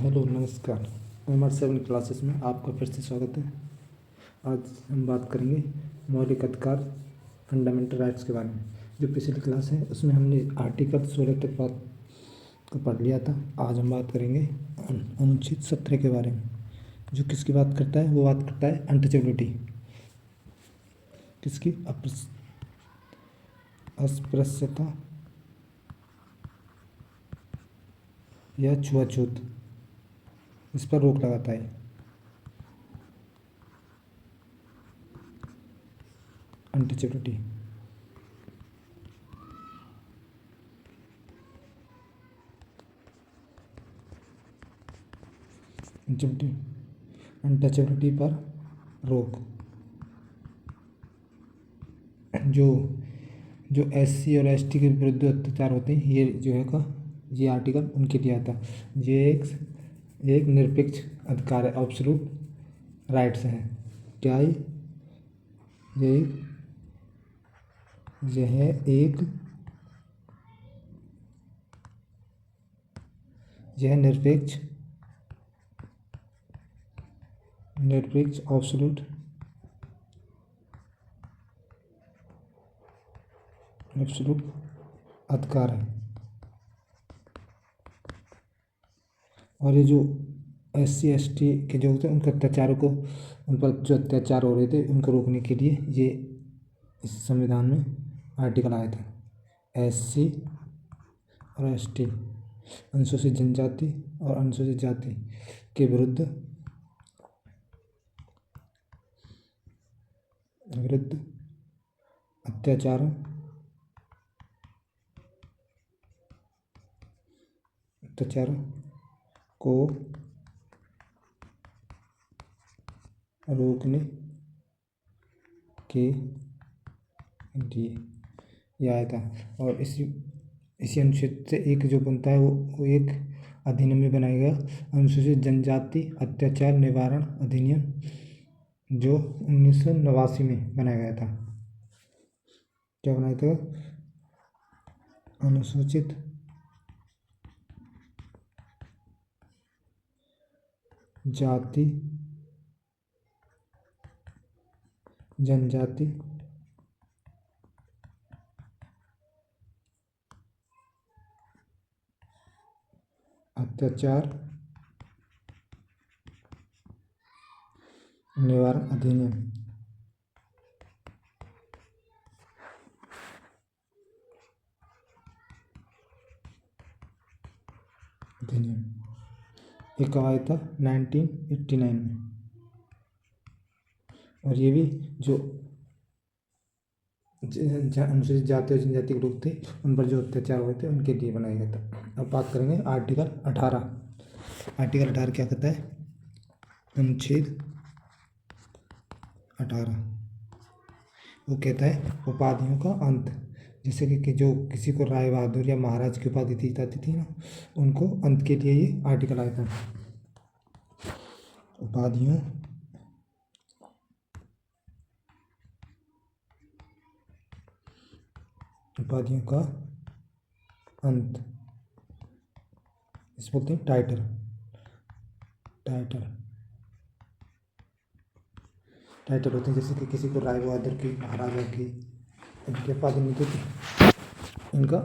Hello नमस्कार। MR7 classes में आपका फिर से स्वागत है। आज हम बात करेंगे मौलिक अधिकार फंडामेंटल राइट्स के बारे में। जो पिछली क्लास है उसमें हमने आर्टिकल 16 तक बात को पढ़ लिया था। आज हम बात करेंगे अनुच्छेद 17 के बारे में, जो किसकी बात करता है। वो बात करता है अनटचेबिलिटी, किसकी, अस्पृश्यता या छुआछूत, इस पर रोक लगाता है। अनटचेबिलिटी अनटचेबिलिटी पर रोक। जो जो SC और ST के विरुद्ध अत्याचार होते हैं, ये जो है का ये आर्टिकल उनके लिए आता है। ये एक निरपेक्ष अधिकार है, एब्सोल्यूट राइट्स हैं। क्या है ये? यह एक यह निरपेक्ष एब्सोल्यूट अधिकार है। और ये जो SC ST के जो होते हैं उनके अत्याचारों को, उन पर जो अत्याचार हो रहे थे उनको रोकने के लिए ये इस संविधान में आर्टिकल आया था। SC और ST, अनुसूचित जनजाति और अनुसूचित जाति के विरुद्ध अत्याचारों को रोकने के लिए यह आया था। और इसी अनुच्छेद से एक जो बनता है वो एक अधिनियम में बनाया गया, अनुसूचित जनजाति अत्याचार निवारण अधिनियम, जो 1989 में बनाया गया था। क्या बनाया था? अनुसूचित जाति जनजाति अत्याचार निवारण अधिनियम। ये कब आया था? 1989 में। और ये भी जो अनुसूचित जाति और जनजाति के लोग थे उन पर जो अत्याचार हुए थे उनके लिए बनाया गया था। अब बात करेंगे आर्टिकल 18। आर्टिकल 18 क्या कहता है? अनुच्छेद 18 वो कहता है उपाधियों का अंत। जैसे कि जो किसी को राय बहादुर या महाराज की उपाधि दी जाती थी ना, उनको अंत के लिए ये आर्टिकल आया था। उपाधियों का अंत, इस बोलते हैं टाइटल होते हैं। जैसे कि किसी को राय बहादुर की, महाराजा की इनकी उपाधि मिलती थी, इनका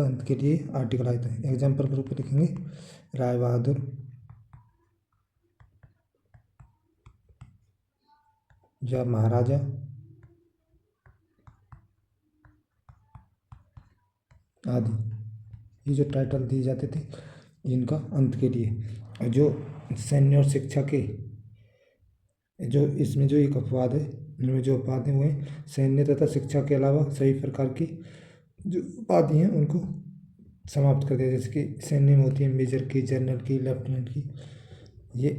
अंत के लिए आर्टिकल आया था। एग्जाम्पल के रूप में लिखेंगे राय बहादुर या महाराजा आदि, ये जो टाइटल दिए जाते थे इनका अंत के लिए। और जो सैन्य और शिक्षा के जो इसमें जो एक अपवाद है, इनमें जो अपवाद हैं वो है सैन्य तथा शिक्षा के अलावा सभी प्रकार की जो उपाधि हैं उनको समाप्त कर दिया। जैसे कि सैन्य में होती है मेजर की, जनरल की, लेफ्टिनेंट की, ये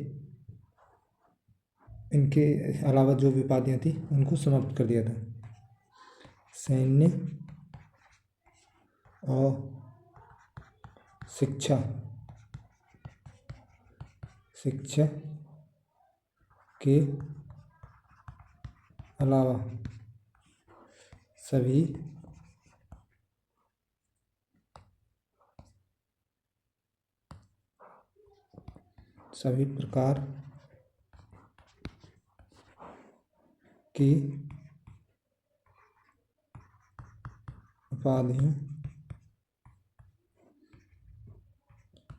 इनके अलावा जो भी उपाधियाँ थी उनको समाप्त कर दिया था। सैन्य और शिक्षा के अलावा सभी सभी प्रकार की उपाधियों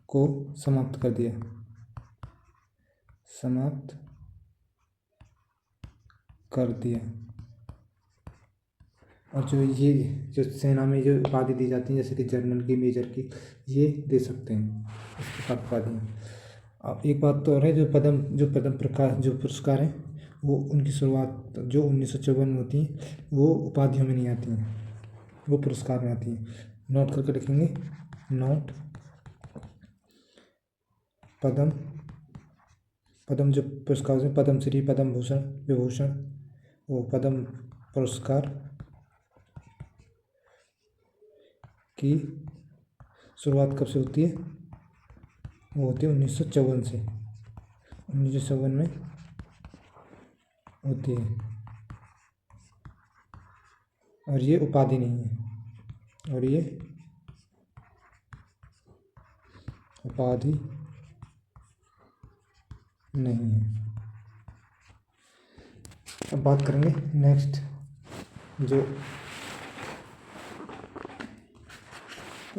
को समाप्त कर दिया। और जो सेना में जो उपाधि दी जाती हैं, जैसे कि जनरल की, मेजर की, ये दे सकते हैं इस प्रकार उपाधियाँ। अब एक बात तो और है, जो पद्म प्रकार जो पुरस्कार हैं, वो उनकी शुरुआत जो 1954 में होती हैं, वो उपाधियों में नहीं आती हैं, वो पुरस्कार में आती हैं। नोट करके लिखेंगे, नोट पद्म जो पुरस्कार हैं, पद्म श्री, पद्म भूषण, विभूषण, वो पद्म पुरस्कार की शुरुआत कब से होती है? वो होती है 1954 से, 1954 में होती है। और ये उपाधि नहीं है, और ये उपाधि नहीं है। अब बात करेंगे नेक्स्ट, जो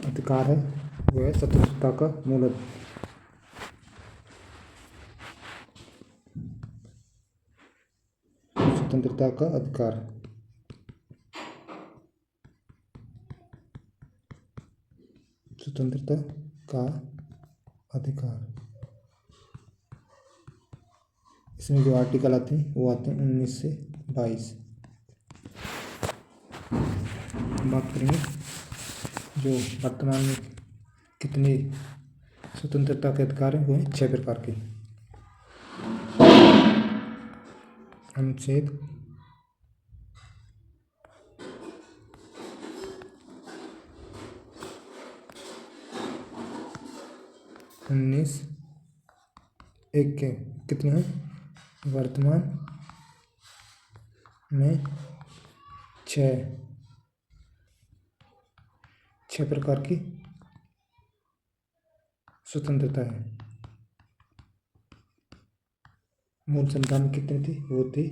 अधिकार है वो है स्वतंत्रता का मूल स्वतंत्रता का अधिकार। स्वतंत्रता का अधिकार, इसमें जो आर्टिकल आते हैं वो आते हैं 19 से 22। बात करेंगे जो वर्तमान में कितने स्वतंत्रता के अधिकार हैं, वो हैं 6 प्रकार के। अनुच्छेद 19(1) के कितने हैं? वर्तमान में 6 प्रकार की स्वतंत्रता है। मूल संविधान में कितने थे? वो थे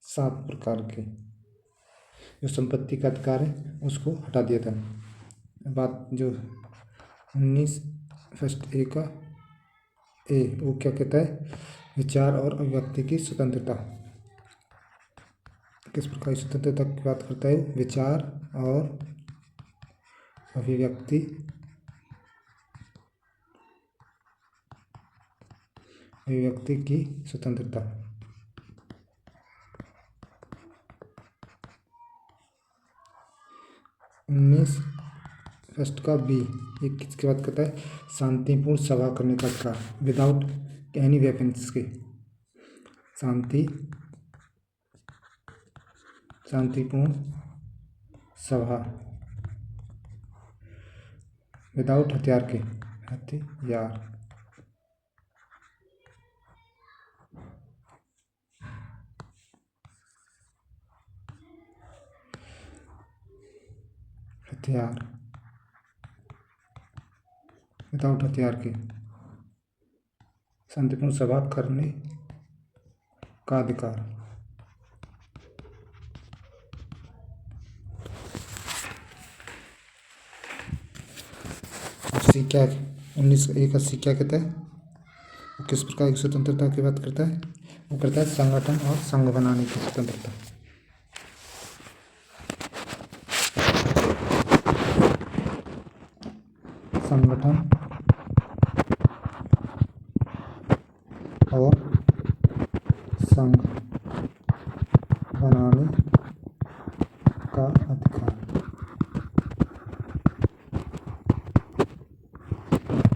7 प्रकार के। जो संपत्ति का अधिकार है उसको हटा दिया था। बात जो 19(1) का ए, वो क्या कहता है? विचार और अभिव्यक्ति की स्वतंत्रता। किस प्रकार की स्वतंत्रता की बात करता है? विचार और अभिव्यक्ति की स्वतंत्रता। 19(1) का बी, ये किसकी बात करता है? शांतिपूर्ण सभा करने का अधिकार, विदाउट एनी वेपन्स के। शांतिपूर्ण सभा विदाउट हथियार के। विदाउट हथियार के शांतिपूर्ण सभा करने का अधिकार। क्या 19(1) क्या कहता है? वो किस प्रकार की स्वतंत्रता की बात करता है? वो करता है संगठन और संघ बनाने की स्वतंत्रता। संगठन और संघ बनाने का अधिकार।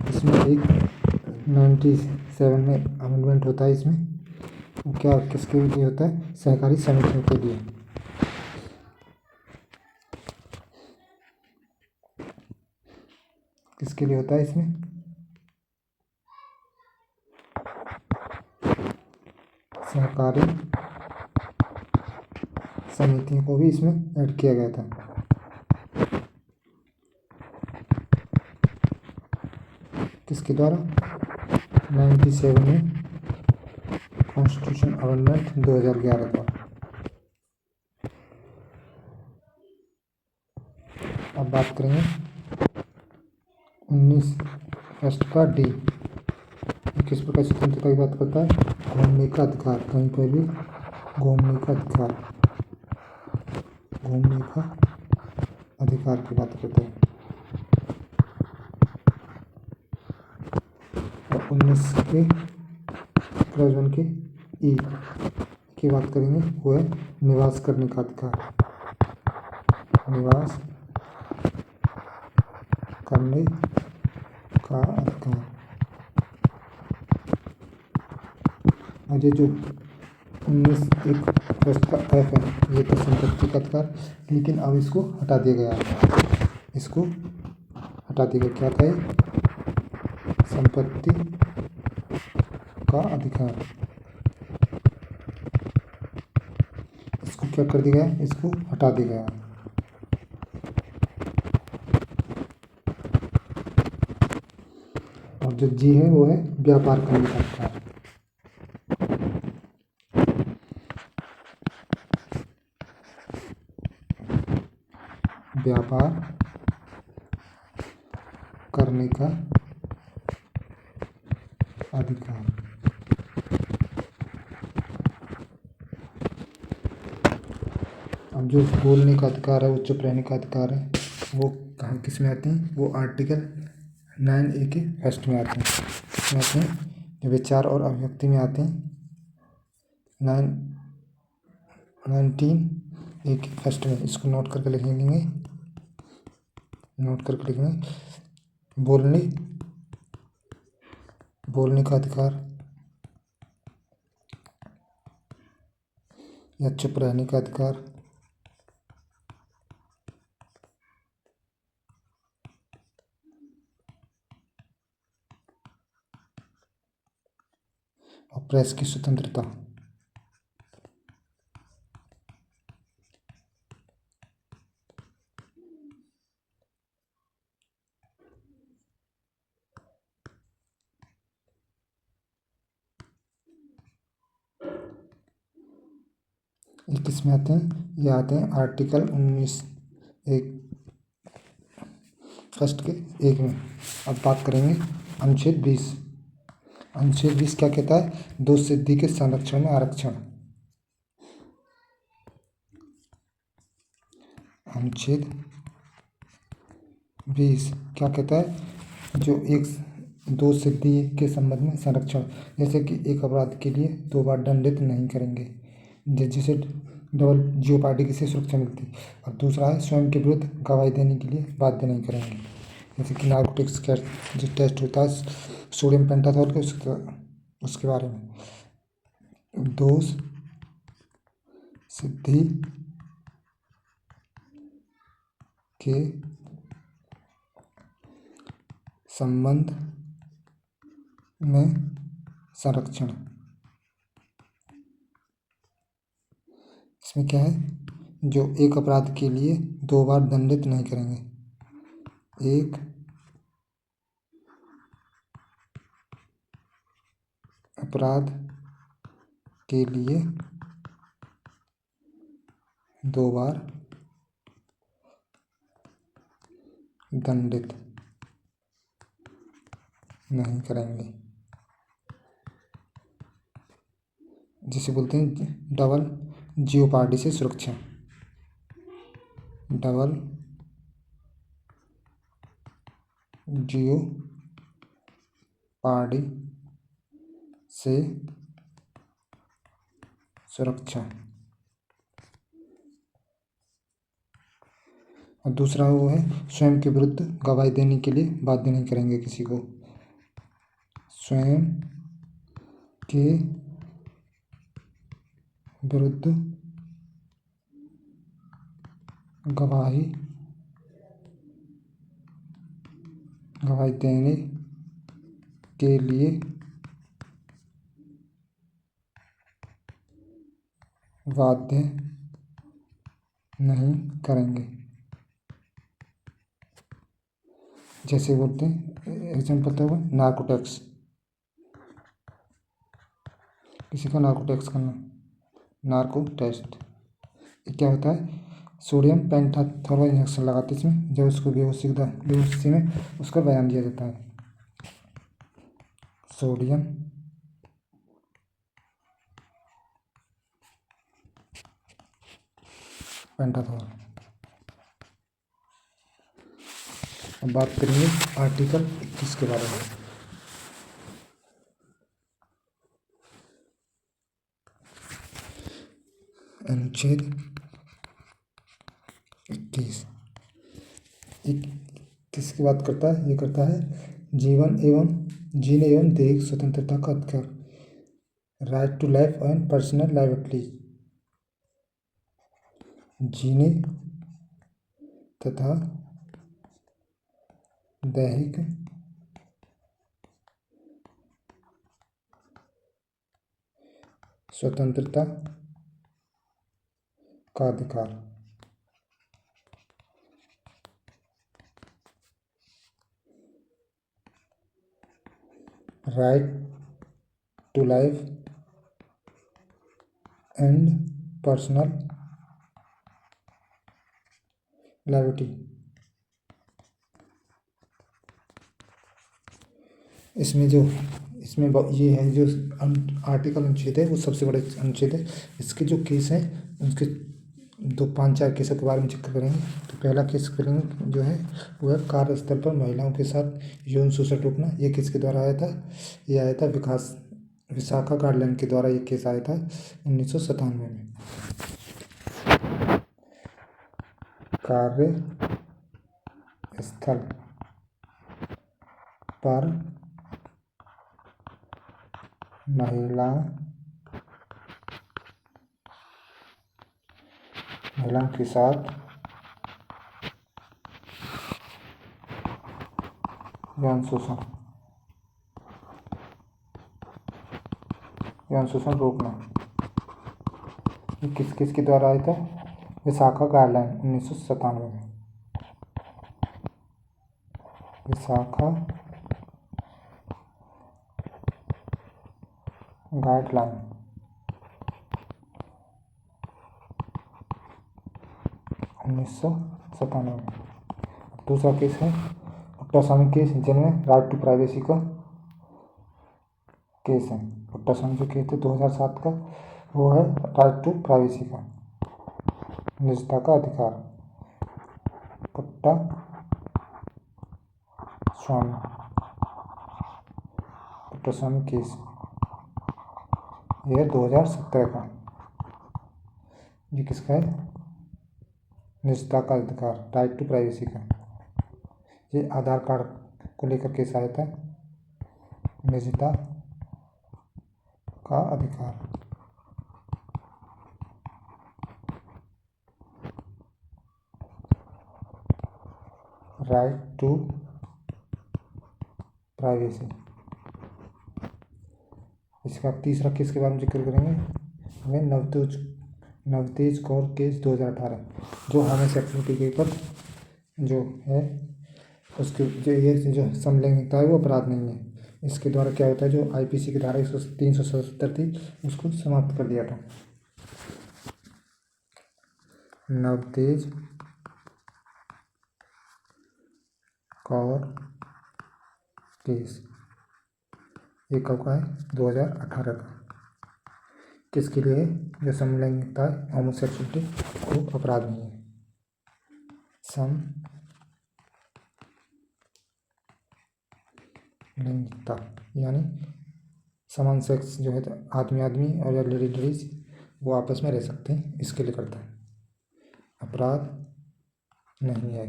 इसमें एक 97 में अमेंडमेंट होता है। इसमें वो क्या किसके लिए होता है? सहकारी समितियों के लिए। किसके लिए होता है इसमें? सहकारी समितियों को भी इसमें ऐड किया गया था। किसके द्वारा? 97 में कॉन्स्टिट्यूशन अमेंडमेंट 2011 का। अब बात करेंगे 19 फर्स्ट का डी। किस प्रकार स्वतंत्रता की बात करता है? घूमने का अधिकार, कहीं पर भी घूमने का अधिकार, घूमने का अधिकार की बात करता है। और 19 के क्लास 1 के ई की बात करेंगे, वो है निवास करने का अधिकार, निवास करने का अधिकार। और ये जो 19 एक फर्स्ट का एफ है, ये तो संपत्ति का अधिकार, लेकिन अब इसको हटा दिया गया है, इसको हटा दिया गया। क्या था ये? संपत्ति का अधिकार। इसको क्या कर दिया गया? इसको हटा दिया गया। और जो जी है वो है व्यापार करने का अधिकार। व्यापार करने का अधिकार। अब जो बोलने का अधिकार है, वो चुप रहने का अधिकार है, वो कहाँ किस में आते हैं? वो आर्टिकल 9A के फर्स्ट में आते हैं। इसमें आते हैं जो विचार और अभिव्यक्ति में आते हैं 19A के फर्स्ट में। इसको नोट करके लिखेंगे, नोट करके लिखेंगे। बोलने का अधिकार या चुप रहने का अधिकार, और प्रेस की स्वतंत्रता। ये किस में आते हैं? ये आते हैं आर्टिकल 19 एक फर्स्ट के एक में। अब बात करेंगे अनुच्छेद 20। अनुच्छेद 20 क्या कहता है? दो सिद्धि के संरक्षण में आरक्षण। अनुच्छेद 20 क्या कहता है? जो दो सिद्धि के संबंध में संरक्षण, जैसे कि एक अपराध के लिए 2 बार दंडित नहीं करेंगे, जिसे डबल जियोपार्डी से सुरक्षा मिलती है। और दूसरा है स्वयं के विरुद्ध गवाही देने के लिए बाध्य नहीं करेंगे, जैसे कि नार्कोटिक्स का जो टेस्ट होता है सोडियम पेंटाथॉल के, उसके बारे में। दो सिद्धि के संबंध में संरक्षण। इसमें क्या है? जो एक अपराध के लिए 2 बार दंडित नहीं करेंगे, एक अपराध के लिए 2 बार दंडित नहीं करेंगे, जिसे बोलते हैं डबल जियोपार्डी से सुरक्षा। डबल जियोपार्डी से सुरक्षा। और दूसरा वो है स्वयं के विरुद्ध गवाही देने के लिए बाध्य नहीं करेंगे किसी को। स्वयं के विरुद्ध गवाही देने के लिए बाध्य नहीं करेंगे। जैसे बोलते हैं एग्जाम्पल तो नार्कोटिक्स, किसी का नार्को टेस्ट करना, नार्को टेस्ट। ये क्या होता है, सोडियम पेंटाथोल इंजेक्शन लगाते इसमें, जब उसको बेहोशी में उसका बयान दिया जाता है। सोडियम पेंटाथोल। अब बात करेंगे आर्टिकल 21 के बारे में। अनुच्छेद 21 किसकी बात करता है, ये करता है जीने एवं दैहिक स्वतंत्रता का अधिकार, right to life and personal liability. जीने तथा दैहिक स्वतंत्रता का अधिकार, right to life and personal liability. इसमें ये है जो आर्टिकल अनुच्छेद है वो सबसे बड़े अनुच्छेद है। इसके जो केस हैं उनके 5-4 केसों के बारे में जिक्र करेंगे। तो पहला केस करेंगे जो है वो है कार्यस्थल पर महिलाओं के साथ यौन शोषण रोकना। ये किसके द्वारा आया था, ये आया था विशाखा गार्डलैंड के द्वारा ये केस आया था 1997 में। कार्यस्थल पर महिलाओं के साथ यौन शोषण रोकना, ये किसके द्वारा आया था, विशाखा गार्डलैंड 1997 में। विशाखा गाइडलाइन 1997 में। दूसरा केस है पुट्टास्वामी केस, जिनमें राइट टू प्राइवेसी का केस है। पुट्टास्वामी जो केस थे 2007 का, वो है राइट टू प्राइवेसी का, निजता का अधिकार। पुट्टास्वामी केस ये है 2017 का। ये किसका है, निजता का अधिकार, राइट टू प्राइवेसी का। ये आधार कार्ड को लेकर केस आया था, निजता का अधिकार। Right to privacy. इसका तीसरा केस के बारे में जिक्र करेंगे हमें नवतेज कौर केस 2018, जो होमोसेक्सुअलिटी के ऊपर जो है उसके जो समलैंगिकता है वो अपराध नहीं है। इसके द्वारा क्या होता है, जो आईपीसी की धारा 377 थी उसको समाप्त कर दिया था। नवतेज कौर केस ये कब का है, 2018 का। किसके लिए, जो समलैंगिकता है, होमोसेक्सुअलिटी वो अपराध नहीं है। समलैंगिकता यानी समान सेक्स जो है आदमी और या लेडीज वो आपस में रह सकते हैं, इसके लिए करता है, अपराध नहीं है।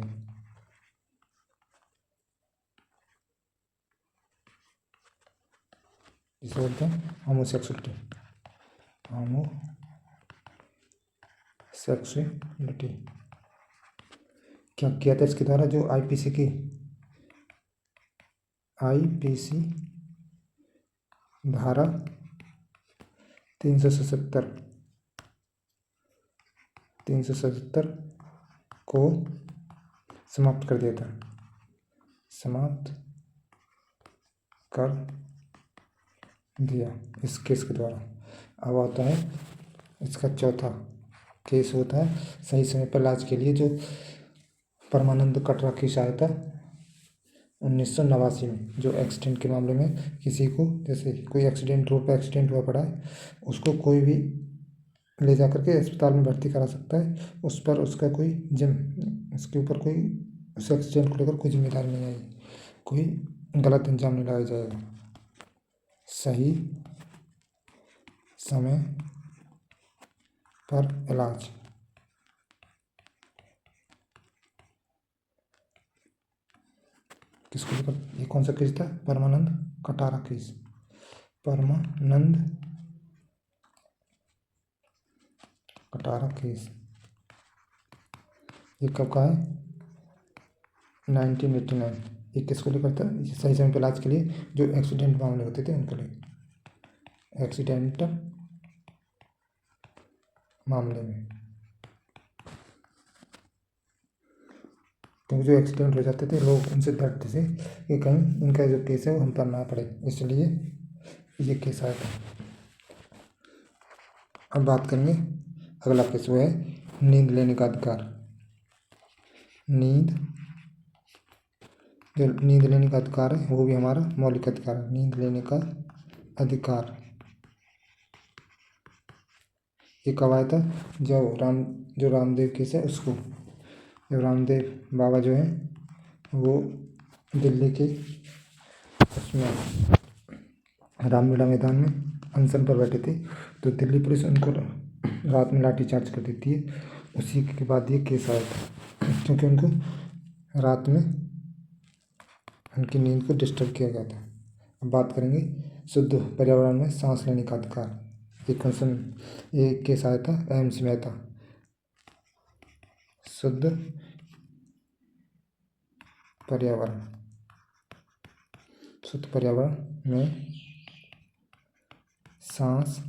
इसे बोलते हैं होमोसेक्सुअलिटी। क्या किया था इसके द्वारा, जो आईपीसी धारा 377 को समाप्त कर दिया था, समाप्त कर दिया इस केस के द्वारा। अब आता है इसका चौथा केस होता है सही समय पर इलाज के लिए, जो परमानंद कटरा की सहायता 1989 में, जो एक्सीडेंट के मामले में किसी को, जैसे कोई एक्सीडेंट, रोड पर एक्सीडेंट हुआ पड़ा है, उसको कोई भी ले जा करके अस्पताल में भर्ती करा सकता है, उस पर उसका कोई उसके ऊपर कोई उस एक्सीडेंट को लेकर कोई जिम्मेदारी नहीं आएगी, कोई गलत इंजाम नहीं लगाया जाएगा। सही समय पर इलाज, किसको लेकर, ये कौन सा केस था? परमानंद कटारा केस। परमानंद कटारा केस ये कब का है? 1989। ये किसको लेकर था? ये सही समय पर इलाज के लिए जो एक्सीडेंट मामले होते थे उनके लिए, एक्सीडेंट मामले में, क्योंकि जो एक्सीडेंट हो जाते थे लोग उनसे डरते थे कि कहीं इनका जो केस है वो हम पर ना पड़े, इसलिए ये केस आया था। अब बात करेंगे अगला केस, वो है नींद लेने का अधिकार। जो नींद लेने का अधिकार है वो भी हमारा मौलिक अधिकार है। नींद लेने का अधिकार ये कब आया था? जो रामदेव केस है उसको, जो रामदेव बाबा जो है वो दिल्ली के उसमें रामलीला मैदान में अनशन पर बैठे थे, तो दिल्ली पुलिस उनको रात में लाठीचार्ज कर देती है। उसी के बाद ये केस आया था, क्योंकि उनको रात में उनकी नींद को डिस्टर्ब किया गया था। अब बात करेंगे शुद्ध पर्यावरण में सांस लेने का अधिकार। ये केस आया था एम.सी. मेहता। शुद्ध पर्यावरण में सांस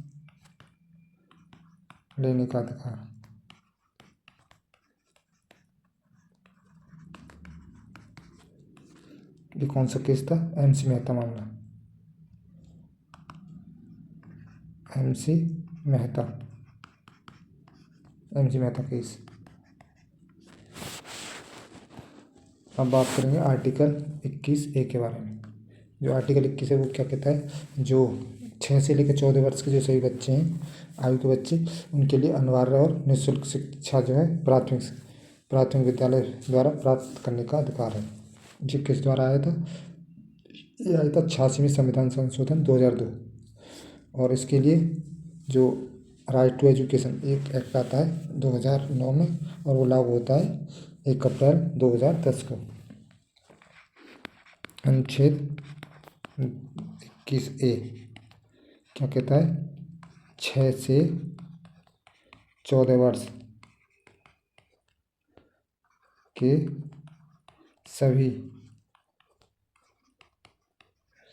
लेने का अधिकार, ये कौन सा केस था? एम.सी. मेहता मामला। एम.सी. मेहता केस। अब बात करेंगे आर्टिकल 21A के बारे में। जो आर्टिकल 21 है वो क्या कहता है? जो 6 से लेकर 14 वर्ष के जो सभी बच्चे हैं, आयु के बच्चे, उनके लिए अनिवार्य और निःशुल्क शिक्षा जो है प्राथमिक विद्यालय द्वारा प्राप्त करने का अधिकार है। जो किस द्वारा आया था? ये आया था 86वें संविधान संशोधन 2002, और इसके लिए जो राइट टू एजुकेशन एक एक्ट आता है 2009 में, और वो लागू होता है 1 अप्रैल 2010 को। अनुच्छेद 21A क्या कहता है? 6 से 14 वर्ष के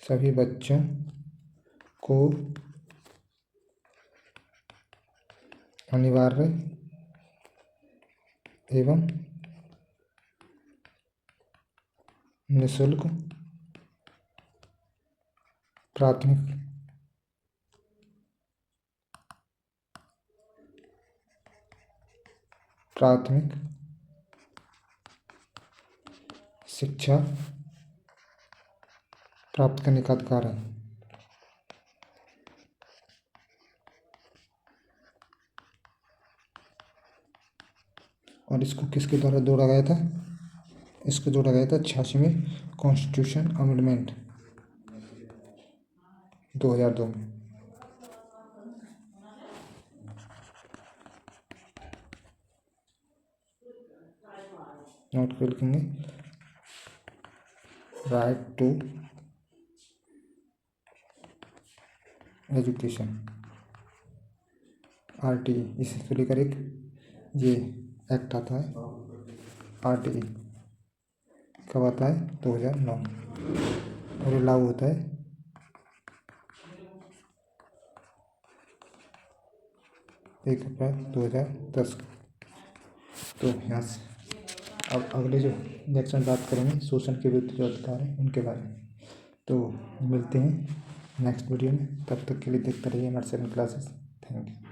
सभी बच्चों को अनिवार्य एवं निःशुल्क प्राथमिक शिक्षा प्राप्त करने का अधिकार है। और इसको किसके द्वारा जोड़ा गया था? इसको जोड़ा गया था 86वें कॉन्स्टिट्यूशन अमेंडमेंट 2002 में। नोट कर लिखेंगे, राइट टू एजुकेशन, RTE, इसी को लेकर एक ये एक्ट आता है RTE। कब आता है? 2009, और ये लागू होता है 1 अप्रैल 2010 को। तो यहाँ से अब अगले जो नेक्स्ट में बात करेंगे शोषण के विरुद्ध जो अधिकार है उनके बारे में। तो मिलते हैं नेक्स्ट वीडियो में, तब तक के लिए देखते रहिए हमारे 7 क्लासेस। Thank you.